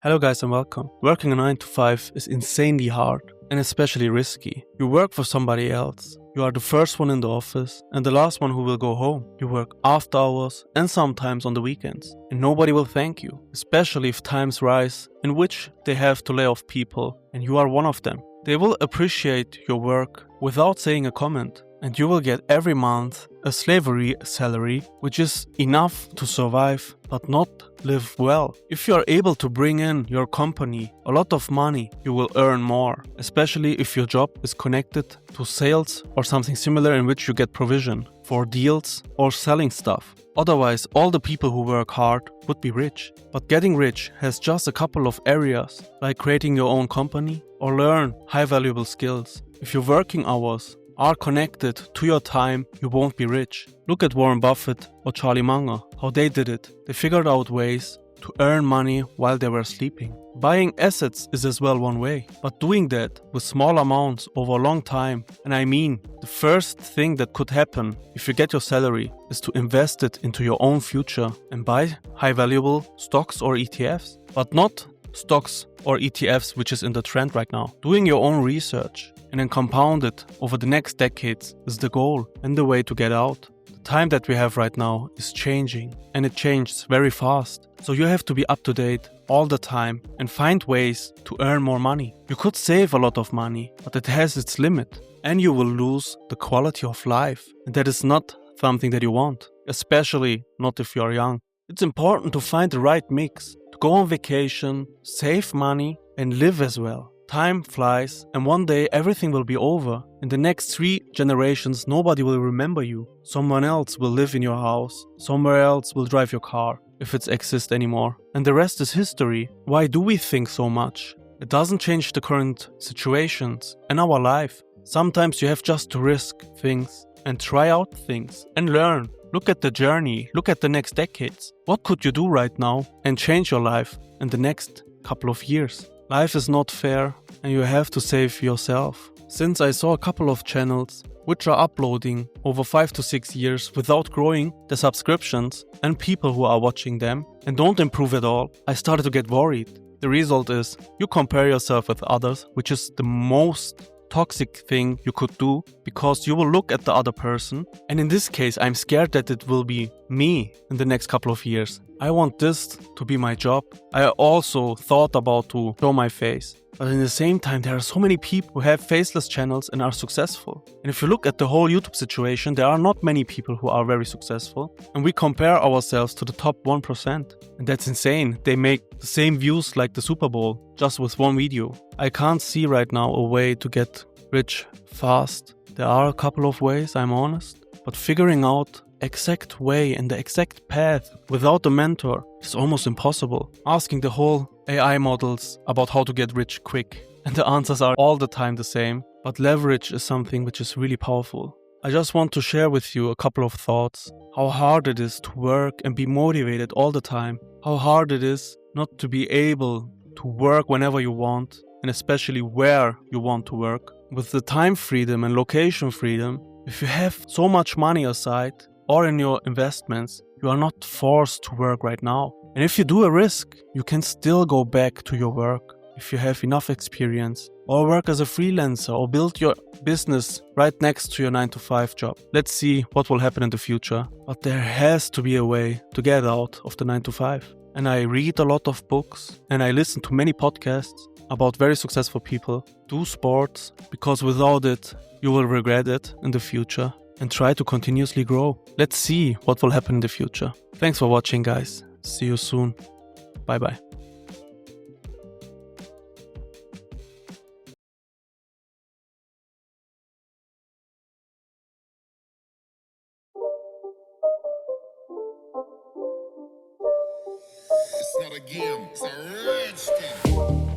Hello guys and welcome. Working a 9 to 5 is insanely hard and especially risky. You work for somebody else. You are the first one in the office and the last one who will go home. You work after hours and sometimes on the weekends. And nobody will thank you, especially if times rise in which they have to lay off people and you are one of them. They will appreciate your work without saying a comment, and you will get every month a slavery salary, which is enough to survive but not live well. If you are able to bring in your company a lot of money, you will earn more, especially if your job is connected to sales or something similar in which you get provision for deals or selling stuff. Otherwise, all the people who work hard would be rich. But getting rich has just a couple of areas, like creating your own company or learn high valuable skills. If your working hours are connected to your time, you won't be rich. Look at Warren Buffett or Charlie Munger, how they did it. They figured out ways to earn money while they were sleeping. Buying assets is as well one way, but doing that with small amounts over a long time. And I mean, the first thing that could happen if you get your salary is to invest it into your own future and buy high valuable stocks or ETFs, but not stocks or ETFs which is in the trend right now. Doing your own research and then compound it over the next decades is the goal and the way to get out. The time that we have right now is changing and it changes very fast. So you have to be up to date all the time and find ways to earn more money. You could save a lot of money, but it has its limit and you will lose the quality of life. And that is not something that you want, especially not if you are young. It's important to find the right mix, to go on vacation, save money and live as well. Time flies and one day everything will be over. In the next 3 generations nobody will remember you. Someone else will live in your house. Somewhere else will drive your car, if it exists anymore. And the rest is history. Why do we think so much? It doesn't change the current situations and our life. Sometimes you have just to risk things and try out things and learn. Look at the journey, look at the next decades. What could you do right now and change your life in the next couple of years? Life is not fair and you have to save yourself. Since I saw a couple of channels which are uploading over 5 to 6 years without growing the subscriptions and people who are watching them and don't improve at all, I started to get worried. The result is you compare yourself with others, which is the most toxic thing you could do because you will look at the other person, and in this case I'm scared that it will be me in the next couple of years. I want this to be my job. I also thought about to show my face, but in the same time there are so many people who have faceless channels and are successful. And if you look at the whole YouTube situation, there are not many people who are very successful, and we compare ourselves to the top 1%, and that's insane. They make the same views like the Super Bowl just with one video. I can't see right now a way to get rich fast. There are a couple of ways, I'm honest, but figuring out exact way and the exact path without a mentor is almost impossible. Asking the whole AI models about how to get rich quick, and the answers are all the time the same, but leverage is something which is really powerful. I just want to share with you a couple of thoughts. How hard it is to work and be motivated all the time. How hard it is not to be able to work whenever you want, and especially where you want to work. With the time freedom and location freedom, if you have so much money aside or in your investments, you are not forced to work right now. And if you do a risk, you can still go back to your work if you have enough experience, or work as a freelancer or build your business right next to your 9 to 5 job. Let's see what will happen in the future. But there has to be a way to get out of the 9 to 5. And I read a lot of books and I listen to many podcasts about very successful people. Do sports, because without it, you will regret it in the future, and try to continuously grow. Let's see what will happen in the future. Thanks for watching, guys. See you soon. Bye bye. It's not a game, it's a rich thing.